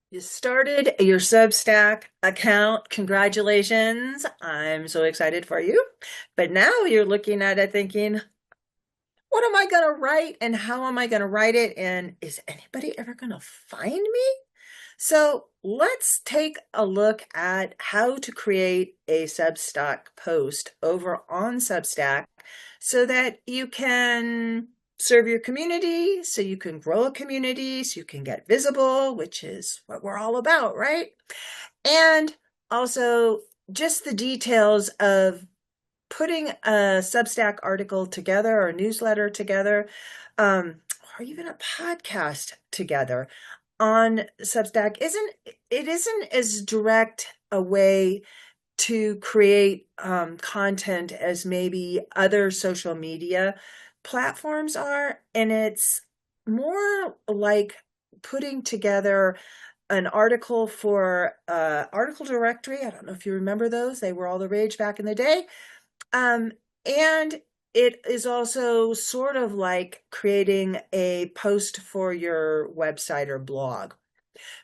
You started your Substack account. Congratulations. I'm so excited for you. But now you're looking at it thinking, what am I going to write and how am I going to write it? And is anybody ever going to find me? So let's take a look at how to create a Substack post over on Substack so that you can serve your community, so you can grow a community, so you can get visible, which is what we're all about, right? And also just the details of putting a Substack article together or a newsletter together, or even a podcast together on Substack isn't as direct a way to create content as maybe other social media platforms are, and it's more like putting together an article for article directory. I don't know if you remember those; they were all the rage back in the day. And it is also sort of like creating a post for your website or blog.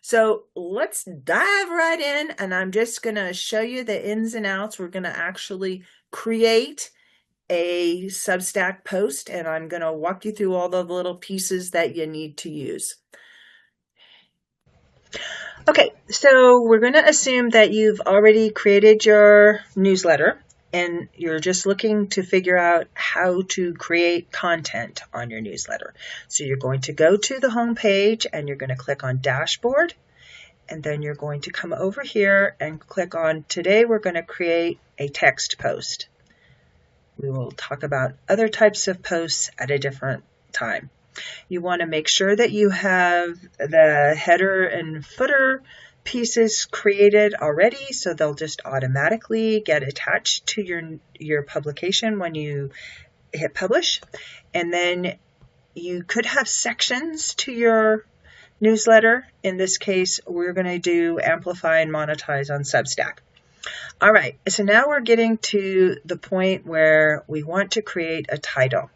So let's dive right in, and I'm just going to show you the ins and outs. We're going to actually create a Substack post, and I'm going to walk you through all the little pieces that you need to use. Okay, so we're going to assume that you've already created your newsletter and you're just looking to figure out how to create content on your newsletter. So you're going to go to the home page and you're going to click on Dashboard, and then you're going to come over here and click on Today we're going to create a text post. We will talk about other types of posts at a different time. You want to make sure that you have the header and footer pieces created already, so they'll just automatically get attached to your publication when you hit publish. And then you could have sections to your newsletter. In this case, we're going to do amplify and monetize on Substack. All right, so now we're getting to the point where we want to create a title,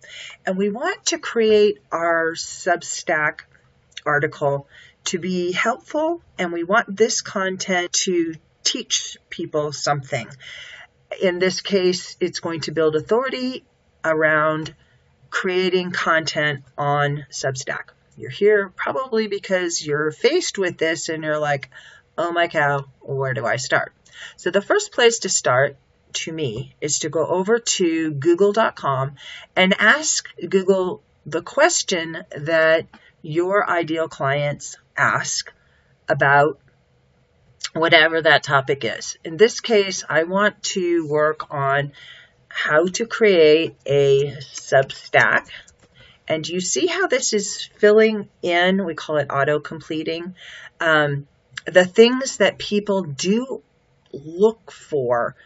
and we want to create our Substack article to be helpful, and we want this content to teach people something. In this case, it's going to build authority around creating content on Substack. You're here probably because you're faced with this and you're like, oh my cow, where do I start? So the first place to start, to me, is to go over to google.com and ask Google the question that your ideal clients ask about whatever that topic is. In this case, I want to work on how to create a Substack. And you see how this is filling in, we call it auto-completing, the things that people do look for.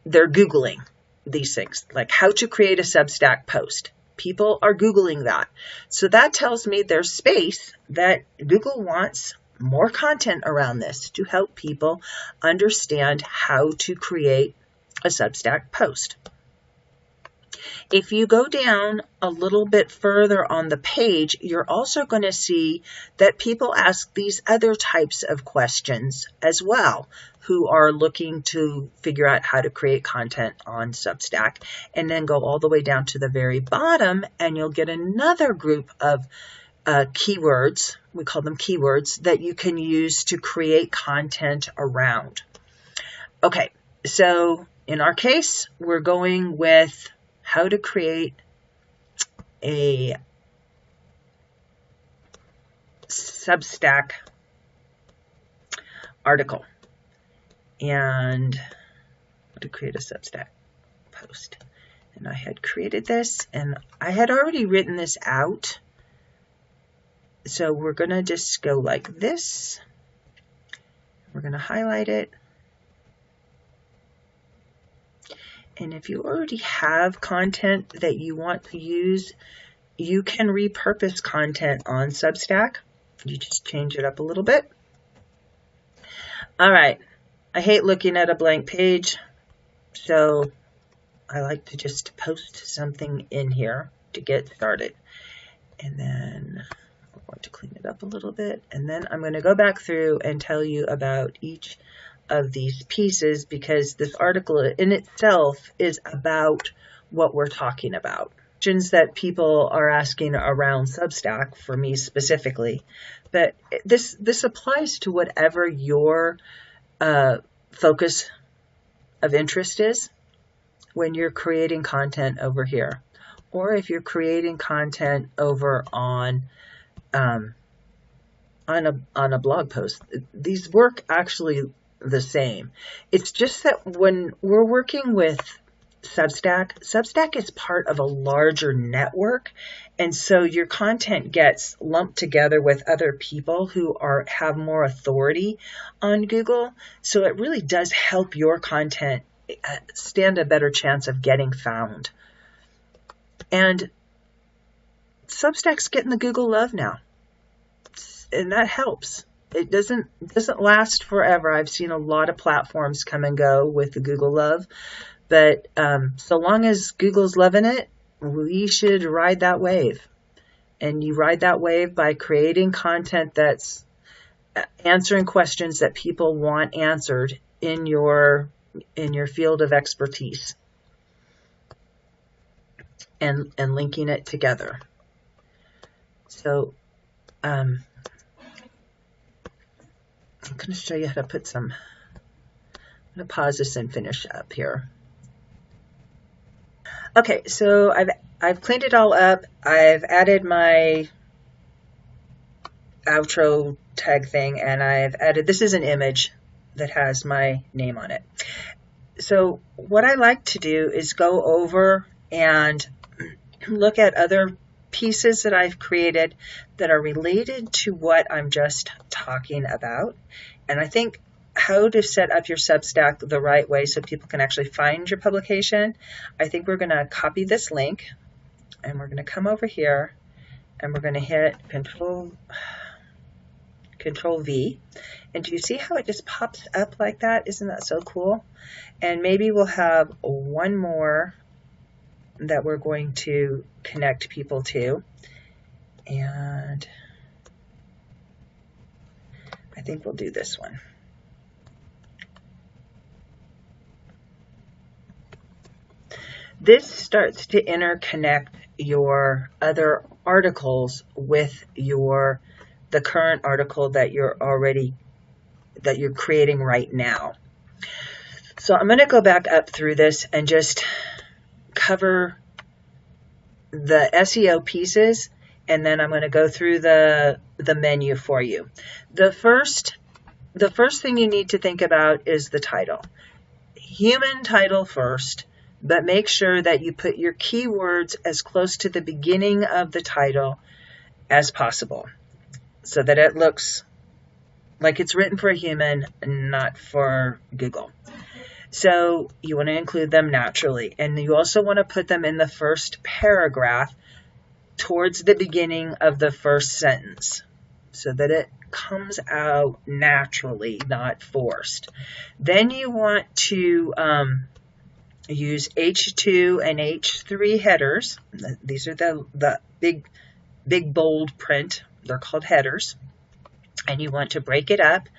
They're Googling these things, like how to create a Substack post. People are Googling that. So that tells me there's space that Google wants more content around this to help people understand how to create a Substack post. If you go down a little bit further on the page, you're also going to see that people ask these other types of questions as well, who are looking to figure out how to create content on Substack, and then go all the way down to the very bottom, and you'll get another group of keywords, we call them keywords, that you can use to create content around. Okay, so in our case, we're going with how to create a Substack article and how to create a Substack post. And I had created this and I had already written this out. So we're going to just go like this. We're going to highlight it. And if you already have content that you want to use, you can repurpose content on Substack. You just change it up a little bit. All right. I hate looking at a blank page, so I like to just post something in here to get started. And then going to clean it up a little bit, and then I'm going to go back through and tell you about each of these pieces, because this article in itself is about what we're talking about. Questions that people are asking around Substack, for me specifically, but this applies to whatever your focus of interest is when you're creating content over here, or if you're creating content over on a blog post. These work actually the same. It's just that when we're working with Substack is part of a larger network, and so your content gets lumped together with other people who have more authority on Google. So it really does help your content stand a better chance of getting found. And Substack's getting the Google love now, and that helps. It doesn't last forever. I've seen a lot of platforms come and go with the Google love, but so long as Google's loving it, we should ride that wave. And you ride that wave by creating content that's answering questions that people want answered in your field of expertise, and linking it together. So I'm going to show you how to put some. I'm going to pause this and finish up here. Okay, so I've cleaned it all up. I've added my outro tag thing, and I've added, this is an image that has my name on it. So what I like to do is go over and look at other pieces that I've created that are related to what I'm just talking about. And I think how to set up your Substack the right way so people can actually find your publication. I think we're going to copy this link, and we're going to come over here, and we're going to hit Control V. And do you see how it just pops up like that? Isn't that so cool? And maybe we'll have one more that we're going to connect people to. And I think we'll do this one. This starts to interconnect your other articles with the current article that you're creating right now. So I'm going to go back up through this and just cover the SEO pieces, and then I'm going to go through the menu for you. The first thing you need to think about is the title. Human title first, but make sure that you put your keywords as close to the beginning of the title as possible, so that it looks like it's written for a human, not for Google. So you want to include them naturally. And you also want to put them in the first paragraph towards the beginning of the first sentence, so that it comes out naturally, not forced. Then you want to use H2 and H3 headers. These are the big bold print. They're called headers. And you want to break it up,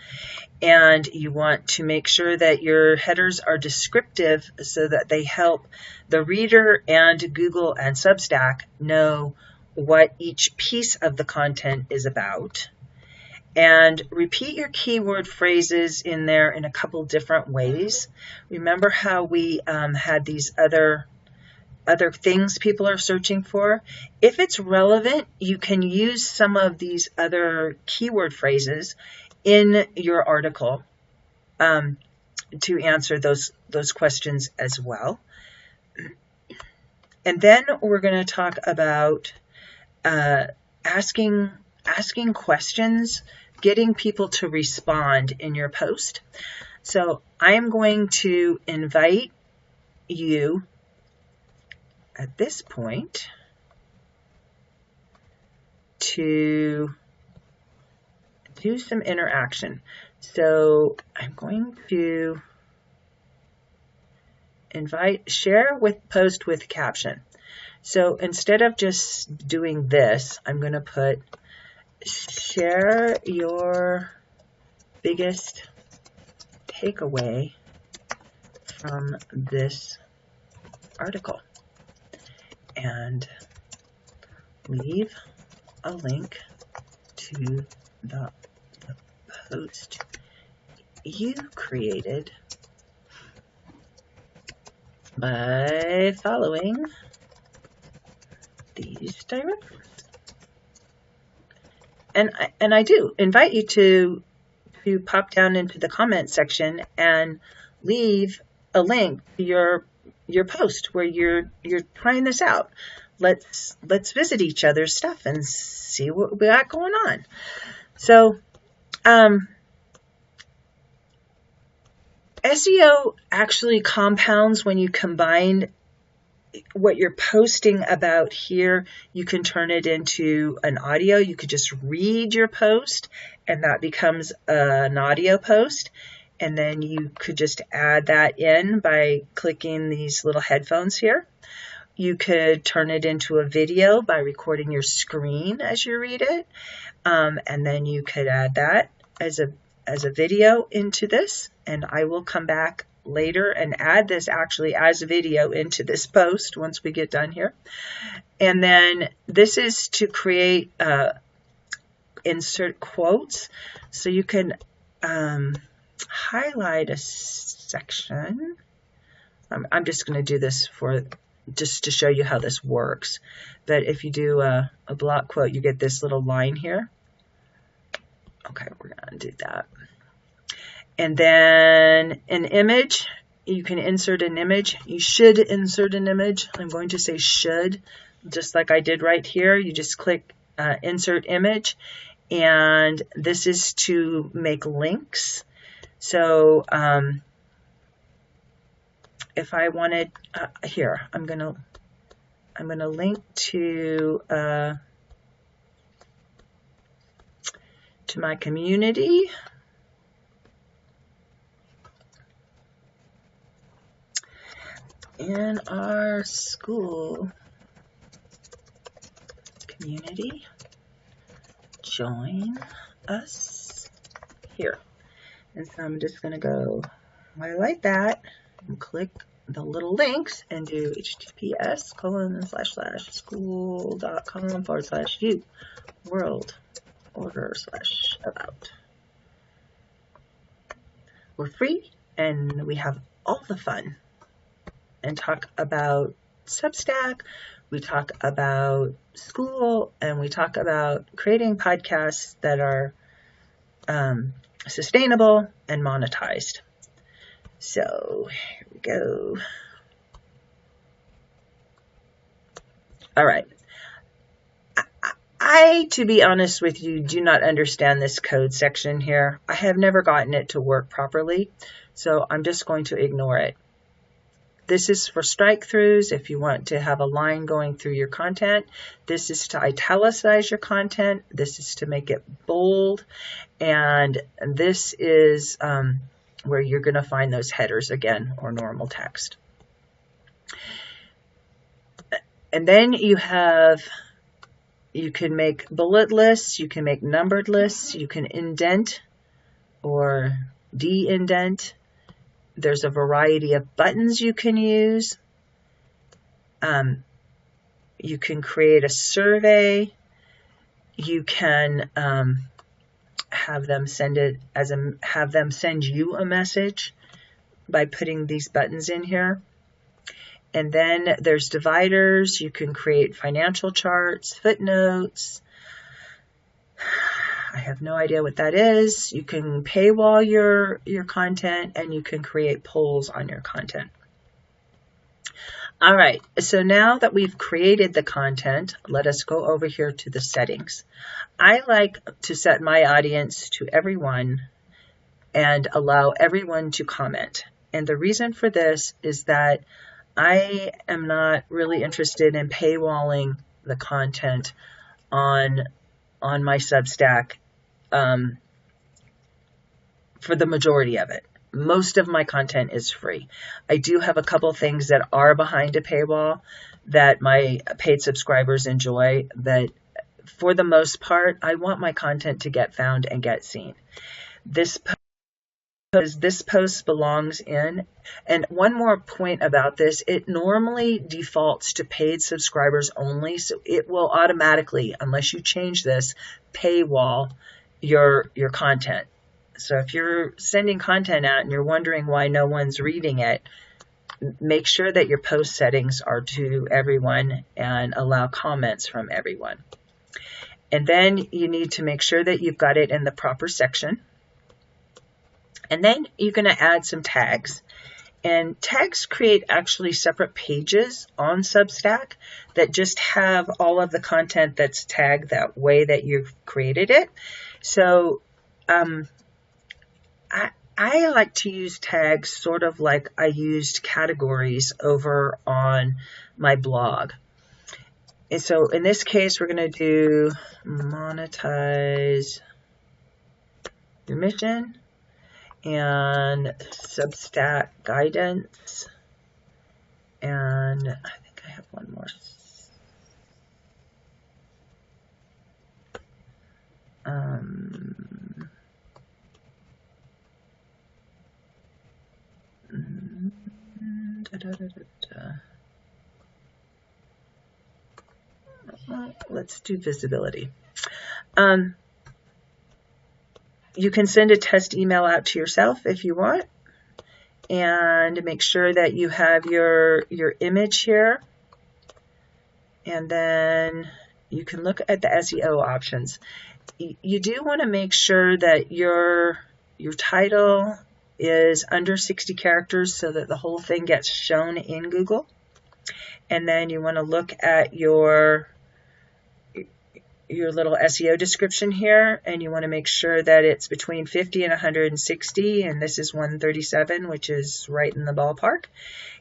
and you want to make sure that your headers are descriptive so that they help the reader and Google and Substack know what each piece of the content is about. And repeat your keyword phrases in there in a couple different ways. Remember how we had these other things people are searching for? If it's relevant, you can use some of these other keyword phrases in your article to answer those questions as well. And then we're going to talk about asking questions, getting people to respond in your post. So I am going to invite you at this point to do some interaction. So I'm going to share with post with caption. So instead of just doing this, I'm going to put share your biggest takeaway from this article and leave a link to the post you created by following these directions. And I do invite you to pop down into the comment section and leave a link to your post where you're trying this out. Let's visit each other's stuff and see what we got going on. So SEO actually compounds when you combine what you're posting about here. You can turn it into an audio. You could just read your post and that becomes an audio post. And then you could just add that in by clicking these little headphones here. You could turn it into a video by recording your screen as you read it. And then you could add that as a video into this. And I will come back later and add this actually as a video into this post once we get done here. And then this is to create insert quotes. So you can highlight a section. I'm just going to do this just to show you how this works. But if you do a block quote, you get this little line here. Okay, we're going to do that. And then an image, you can insert an image. You should insert an image. I'm going to say should, just like I did right here. You just click insert image. And this is to make links. So if I wanted, here, I'm gonna link to my community. In our school community, join us here. And so I'm just going to go highlight that and click the little links and do https://school.com/u world order/about. We're free and we have all the fun and talk about Substack, we talk about school, and we talk about creating podcasts that are sustainable and monetized. So here we go. All right. I, to be honest with you, do not understand this code section here. I have never gotten it to work properly, so I'm just going to ignore it. This is for strike-throughs if you want to have a line going through your content. This is to italicize your content. This is to make it bold. And this is where you're going to find those headers again, or normal text. And then you can make bullet lists, you can make numbered lists, you can indent or de-indent. There's a variety of buttons you can use. You can create a survey. You can have them send you a message by putting these buttons in here. And then there's dividers. You can create financial charts, footnotes. I have no idea what that is. You can paywall your content, and you can create polls on your content. All right, so now that we've created the content, let us go over here to the settings. I like to set my audience to everyone and allow everyone to comment. And the reason for this is that I am not really interested in paywalling the content on my Substack for the majority of it. Most of my content is free. I do have a couple things that are behind a paywall that my paid subscribers enjoy, that for the most part, I want my content to get found and get seen. This post belongs in. And one more point about this, it normally defaults to paid subscribers only, so it will automatically, unless you change this, paywall your content. So if you're sending content out and you're wondering why no one's reading it, make sure that your post settings are to everyone and allow comments from everyone. And then you need to make sure that you've got it in the proper section. And then you're going to add some tags. And tags create actually separate pages on Substack that just have all of the content that's tagged that way that you've created it. So I like to use tags sort of like I used categories over on my blog. And so in this case, we're going to do monetize your mission and Substack guidance. And I think I have one more. Let's do visibility. You can send a test email out to yourself if you want, and make sure that you have your image here, and then you can look at the SEO options. You do want to make sure that your title is under 60 characters so that the whole thing gets shown in Google. And then you want to look at your little SEO description here, and you want to make sure that it's between 50 and 160, and this is 137, which is right in the ballpark.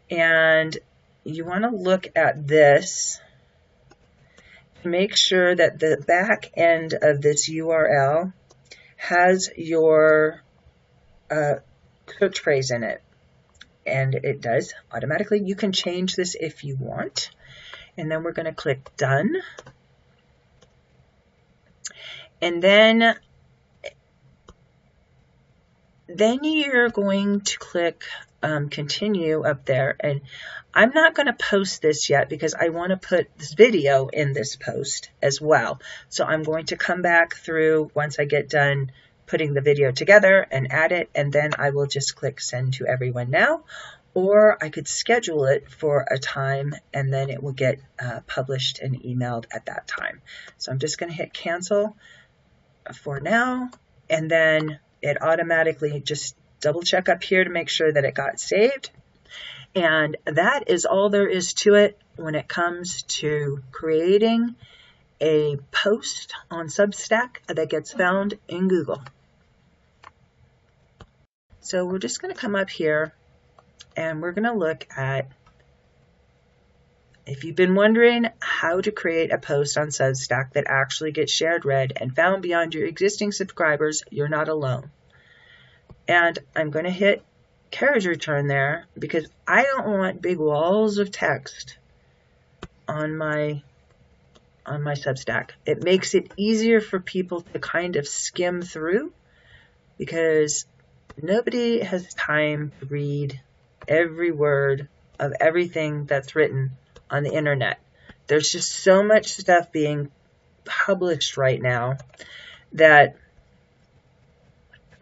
And you want to look at this to make sure that the back end of this URL has your search phrase in it, and it does automatically. You can change this if you want, and then we're going to click done. And then you're going to click continue up there. And I'm not going to post this yet because I want to put this video in this post as well. So I'm going to come back through once I get done putting the video together and add it, and then I will just click send to everyone now. Or I could schedule it for a time and then it will get published and emailed at that time. So I'm just going to hit cancel for now, and then it automatically just double check up here to make sure that it got saved. And that is all there is to it when it comes to creating a post on Substack that gets found in Google. So we're just going to come up here and we're going to look at, if you've been wondering how to create a post on Substack that actually gets shared, read, and found beyond your existing subscribers, you're not alone. And I'm going to hit carriage return there because I don't want big walls of text on my Substack. It makes it easier for people to kind of skim through because nobody has time to read every word of everything that's written on the internet. There's just so much stuff being published right now that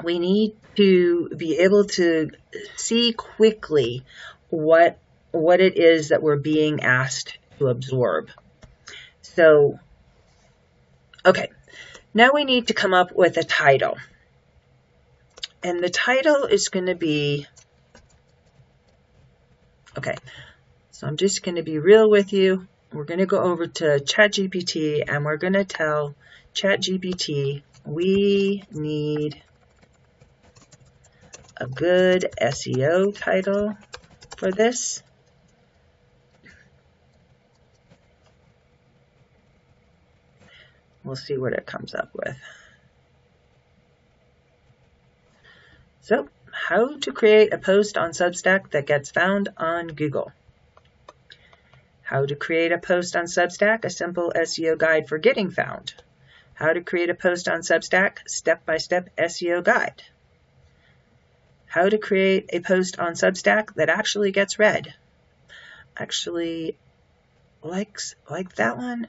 we need to be able to see quickly what it is that we're being asked to absorb. So, okay, now we need to come up with a title. And the title is going to be, okay, so I'm just going to be real with you. We're going to go over to ChatGPT and we're going to tell ChatGPT we need a good SEO title for this. We'll see what it comes up with. So, how to create a post on Substack that gets found on Google. How to create a post on Substack, a simple SEO guide for getting found. How to create a post on Substack, step-by-step SEO guide. How to create a post on Substack that actually gets read. Actually likes like that one,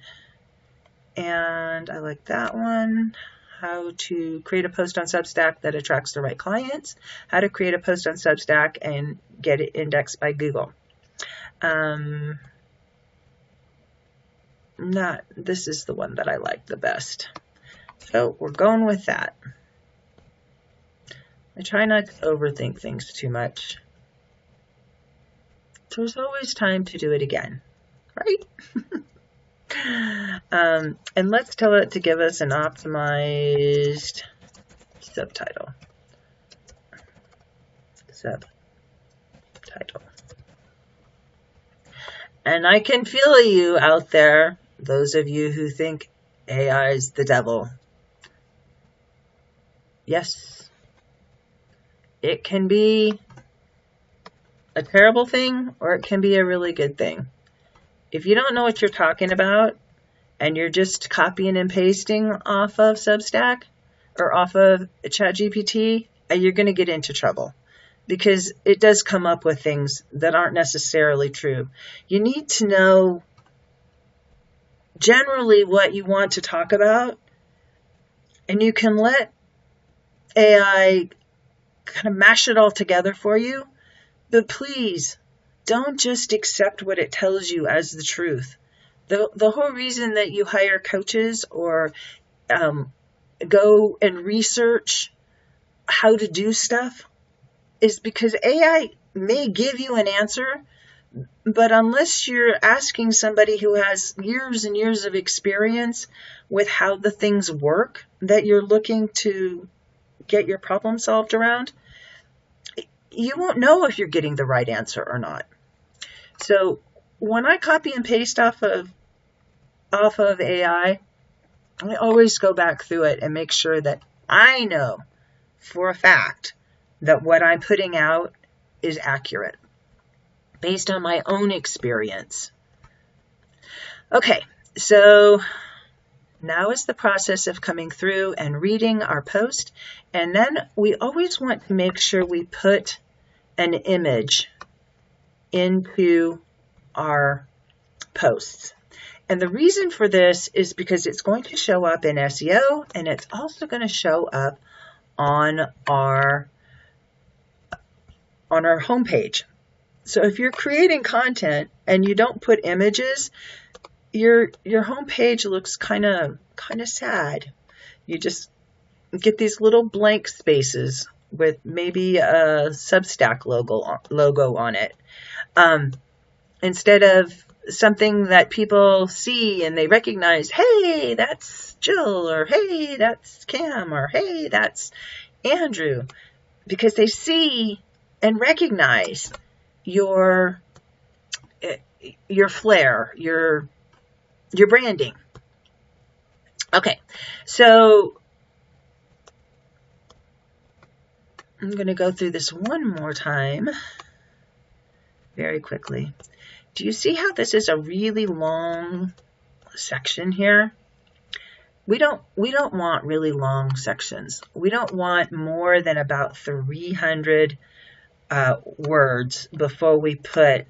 and I like that one. How to create a post on Substack that attracts the right clients. How to create a post on Substack and get it indexed by Google. This is the one that I like the best. So we're going with that. I try not to overthink things too much. There's always time to do it again, right? And let's tell it to give us an optimized subtitle. And I can feel you out there, those of you who think AI is the devil. Yes, it can be a terrible thing, or it can be a really good thing. If you don't know what you're talking about, and you're just copying and pasting off of Substack or off of ChatGPT, you're going to get into trouble, because it does come up with things that aren't necessarily true. You need to know generally what you want to talk about, and you can let AI kind of mash it all together for you. But please, don't just accept what it tells you as the truth. The whole reason that you hire coaches or go and research how to do stuff is because AI may give you an answer, but unless you're asking somebody who has years and years of experience with how the things work that you're looking to get your problem solved around, you won't know if you're getting the right answer or not. So when I copy and paste off of AI, I always go back through it and make sure that I know for a fact that what I'm putting out is accurate based on my own experience. Okay, so now is the process of coming through and reading our post. And then we always want to make sure we put an image into our posts. And the reason for this is because it's going to show up in SEO, and it's also going to show up on our homepage. So if you're creating content and you don't put images, your homepage looks kind of sad. You just get these little blank spaces with maybe a Substack logo on it, instead of something that people see and they recognize. Hey, that's Jill, or hey, that's Cam, or hey, that's Andrew, because they see and recognize your flair, your branding. Okay, so I'm going to go through this one more time very quickly. Do you see how this is a really long section here? We don't want really long sections. We don't want more than about 300 words before we put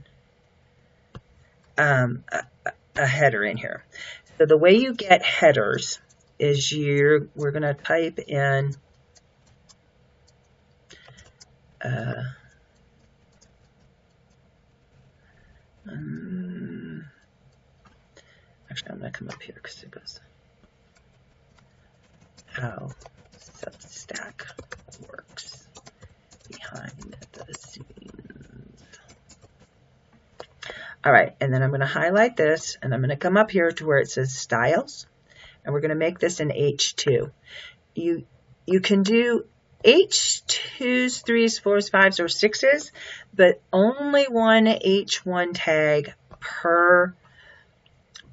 a header in here. So the way you get headers is we're going to type in actually, I'm going to come up here because it goes how Substack works behind the scenes. All right, and then I'm going to highlight this, and I'm going to come up here to where it says styles, and we're going to make this an H2. You can do H2s, 3s, 4s, 5s, or 6s, but only one H1 tag per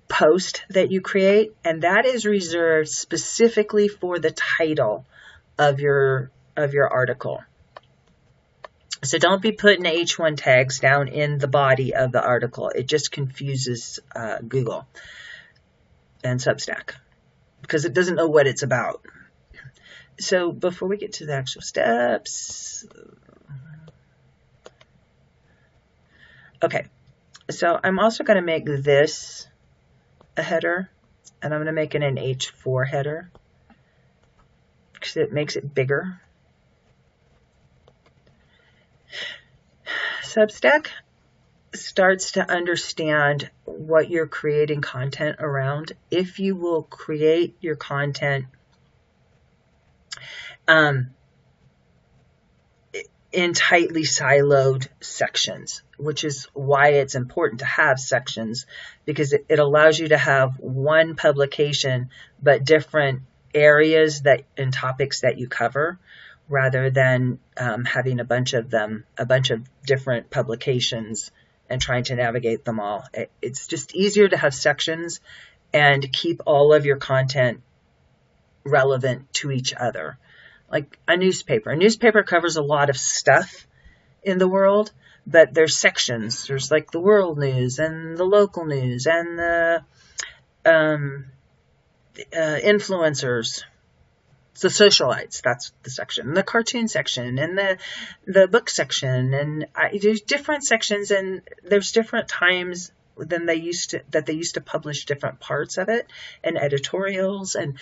post that you create, and that is reserved specifically for the title of your article. So don't be putting H1 tags down in the body of the article. It just confuses Google and Substack because it doesn't know what it's about. So before we get to the actual steps, okay, so I'm also going to make this a header, and I'm going to make it an H4 header because it makes it bigger. Substack starts to understand what you're creating content around if you will create your content in tightly siloed sections, which is why it's important to have sections, because it allows you to have one publication but different areas that and topics that you cover, rather than having a bunch of different publications and trying to navigate them all. It's just easier to have sections and keep all of your content relevant to each other. Like a newspaper. A newspaper covers a lot of stuff in the world, but there's sections. There's like the world news and the local news and the influencers. It's the socialites, that's the section. The cartoon section and the book section. And there's different sections, and there's different times than they used to publish different parts of it and editorials, and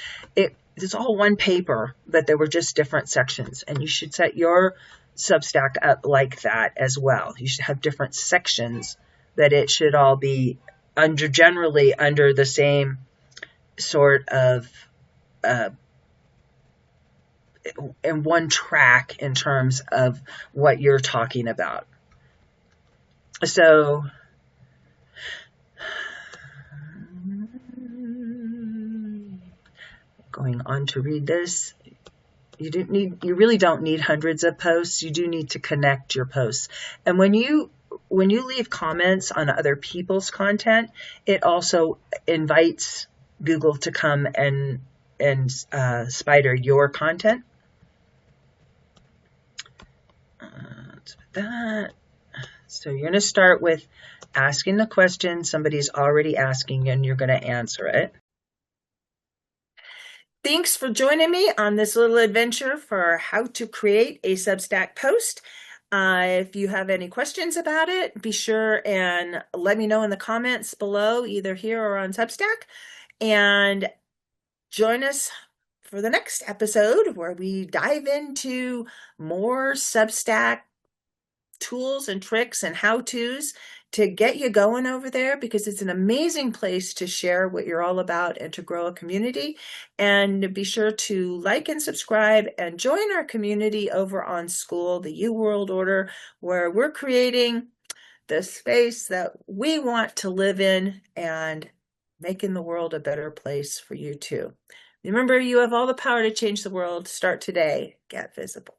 it's all one paper, but there were just different sections. And you should set your Substack up like that as well. You should have different sections that it should all be generally under the same sort of in one track in terms of what you're talking about. So going on to read this, you really don't need hundreds of posts. You do need to connect your posts. And when you leave comments on other people's content, it also invites Google to come and spider your content. Let's put that. So you're going to start with asking the question somebody's already asking, and you're going to answer it. Thanks for joining me on this little adventure for how to create a Substack post. If you have any questions about it, be sure and let me know in the comments below, either here or on Substack. And join us for the next episode where we dive into more Substack tools and tricks and how-tos to get you going over there, because it's an amazing place to share what you're all about and to grow a community. And be sure to like and subscribe and join our community over on School, the U World Order, where we're creating the space that we want to live in and making the world a better place for you too. Remember, you have all the power to change the world. Start today. Get visible.